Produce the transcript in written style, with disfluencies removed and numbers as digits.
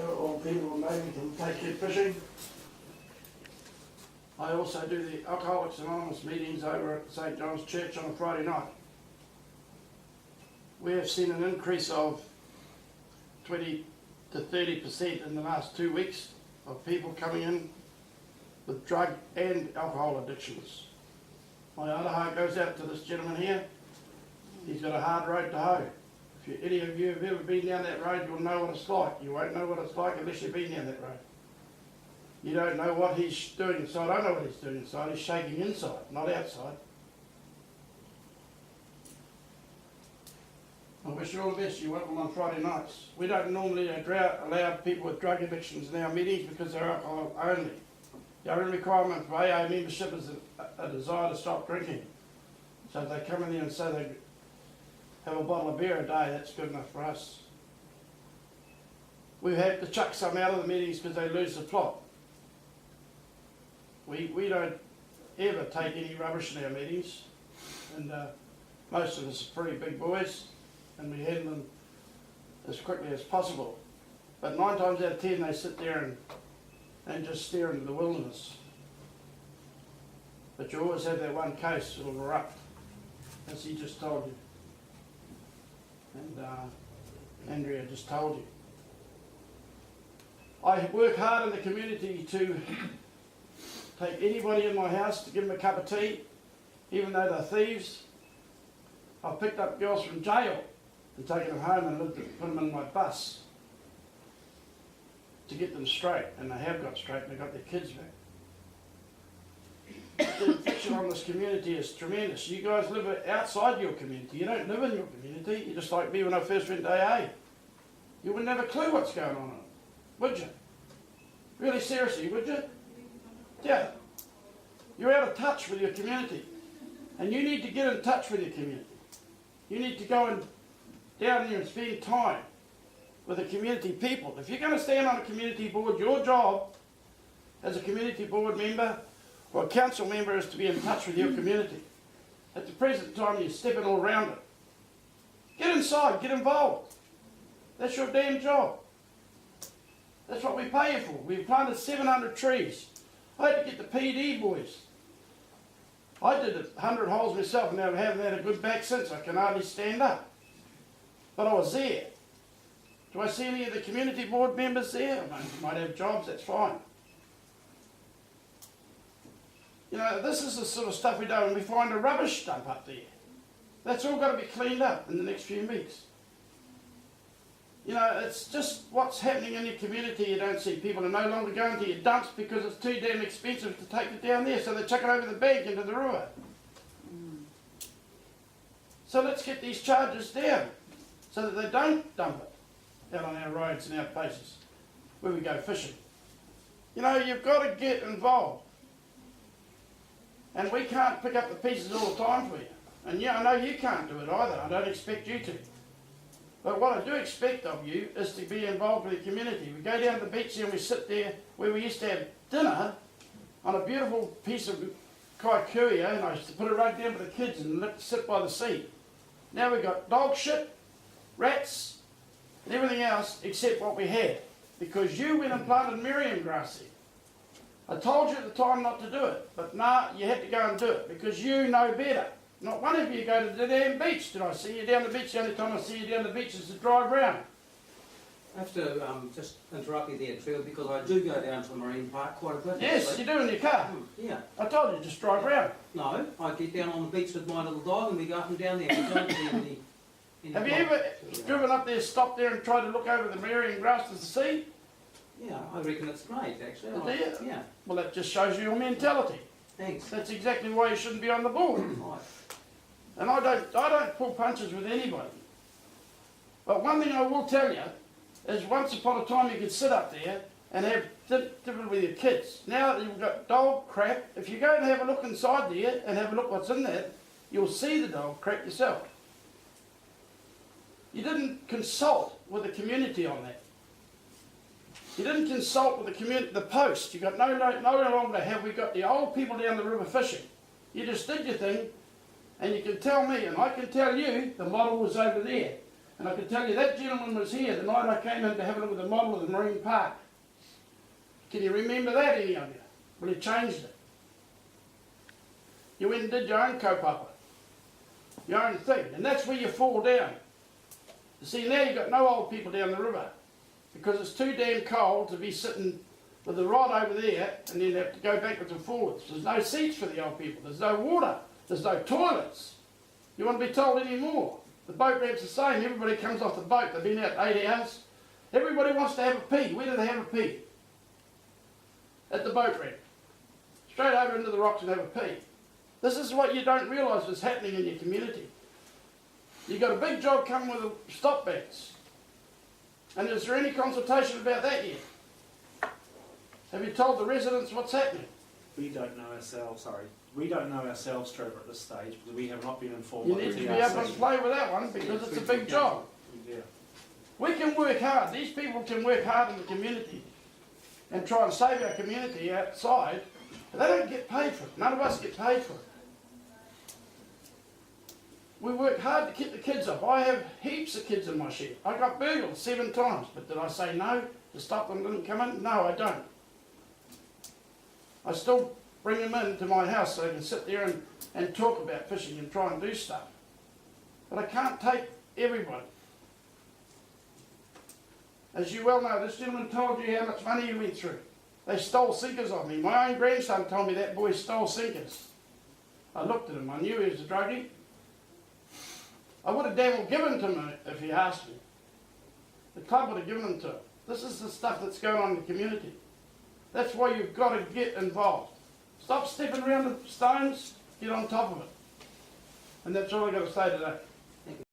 all people know we can take kid fishing. I also do the Alcoholics Anonymous meetings over at St John's Church on a Friday night. We have seen an increase of 20 to 30% in the last 2 weeks of people coming in with drug and alcohol addictions. My other heart goes out to this gentleman here. He's got a hard road to hoe. If any of you have ever been down that road, you'll know what it's like. You won't know what it's like unless you've been down that road. You don't know what he's doing inside. I know what he's doing inside. He's shaking inside, not outside. I wish you all the best. You're welcome on Friday nights. We don't normally allow people with drug addictions in our meetings because they're alcohol only. The only requirement for AA membership is a desire to stop drinking. So if they come in there and say they have a bottle of beer a day, that's good enough for us. We've had to chuck some out of the meetings because they lose the plot. We don't ever take any rubbish in our meetings, and most of us are pretty big boys, and we handle them as quickly as possible. But 9 times out of 10 they sit there and just stare into the wilderness. But you always have that one case that'll erupt, as he just told you. And Andrea just told you. I work hard in the community to take anybody in my house to give them a cup of tea, even though they're thieves. I've picked up girls from jail and taken them home and put them in my bus to get them straight, and they have got straight and they got their kids back. The infection on this community is tremendous. You guys live outside your community. You don't live in your community. You're just like me when I first went to AA. You wouldn't have a clue what's going on, would you? Really seriously, would you? Yeah. You're out of touch with your community. And you need to get in touch with your community. You need to go down there and spend time with the community people. If you're going to stand on a community board, your job as a community board member or a council member is to be in touch with your community. At the present time, you're stepping all around it. Get inside, get involved. That's your damn job. That's what we pay you for. We've planted 700 trees. I had to get the PD boys. I did 100 holes myself and I haven't had a good back since. I can hardly stand up. But I was there. Do I see any of the community board members there? I might have jobs, that's fine. You know, this is the sort of stuff we do when we find a rubbish dump up there. That's all got to be cleaned up in the next few weeks. You know, it's just what's happening in your community. You don't see people are no longer going to your dumps because it's too damn expensive to take it down there, so they chuck it over the bank into the river. So let's get these charges down so that they don't dump it out on our roads and our places where we go fishing. You know, you've got to get involved. And we can't pick up the pieces all the time for you. And yeah, I know you can't do it either. I don't expect you to. But what I do expect of you is to be involved with the community. We go down to the beach and we sit there where we used to have dinner on a beautiful piece of kikuyu, and I used to put a rug down for the kids and sit by the sea. Now we've got dog shit, rats, and everything else except what we had. Because you went and planted Miriam grass there. I told you at the time not to do it, but nah, you had to go and do it because you know better. Not one of you go to the damn beach. Did I see you down the beach? The only time I see you down the beach is to drive round. I have to just interrupt you there, Phil, because I do go down to the marine park quite a bit. Yes, actually. you do in your car. Yeah. I told you, just drive round. No, I get down on the beach with my little dog and we go up and down there. We don't do any Have you ever driven up there, stopped there and tried to look over the Miriam grass to the sea? Yeah, I reckon it's great, actually. Yeah. Well, that just shows you your mentality. Thanks. That's exactly why you shouldn't be on the board. Right. And I don't pull punches with anybody. But one thing I will tell you is once upon a time you could sit up there and have dinner with your kids. Now that you've got dog crap, if you go and have a look inside there and have a look what's in there, you'll see the dog crap yourself. You didn't consult with the community on that. You didn't consult with the community, the post. You got no longer have we got the old people down the river fishing. You just did your thing, and you can tell me, and I can tell you, the model was over there. And I can tell you that gentleman was here the night I came in to have a look at the model of the Marine Park. Can you remember that, any of you? Well, he changed it. You went and did your own kaupapa, your own thing, and that's where you fall down. You see, now you've got no old people down the river because it's too damn cold to be sitting with the rod over there and then have to go backwards and forwards. There's no seats for the old people. There's no water. There's no toilets. You want to be told any more? The boat ramp's the same. Everybody comes off the boat. They've been out 8 hours. Everybody wants to have a pee. Where do they have a pee? At the boat ramp. Straight over into the rocks and have a pee. This is what you don't realise is happening in your community. You've got a big job coming with the stop banks. And is there any consultation about that yet? Have you told the residents what's happening? We don't know ourselves, Trevor, at this stage, because we have not been informed You by the need TRC. to be able to play with that one because it's a big job. Yeah. We can work hard. These people can work hard in the community and try and save our community outside, but they don't get paid for it. None of us get paid for it. We work hard to keep the kids up. I have heaps of kids in my shed. I got burgled 7 times, but did I say no to stop them from coming? No, I don't. I still bring them into my house so they can sit there and talk about fishing and try and do stuff. But I can't take everybody. As you well know, this gentleman told you how much money you went through. They stole sinkers off me. My own grandson told me that boy stole sinkers. I looked at him. I knew he was a druggie. I would have damn well given to him if he asked me. The club would have given them to him. This is the stuff that's going on in the community. That's why you've got to get involved. Stop stepping around the stones, get on top of it. And that's all I've got to say today.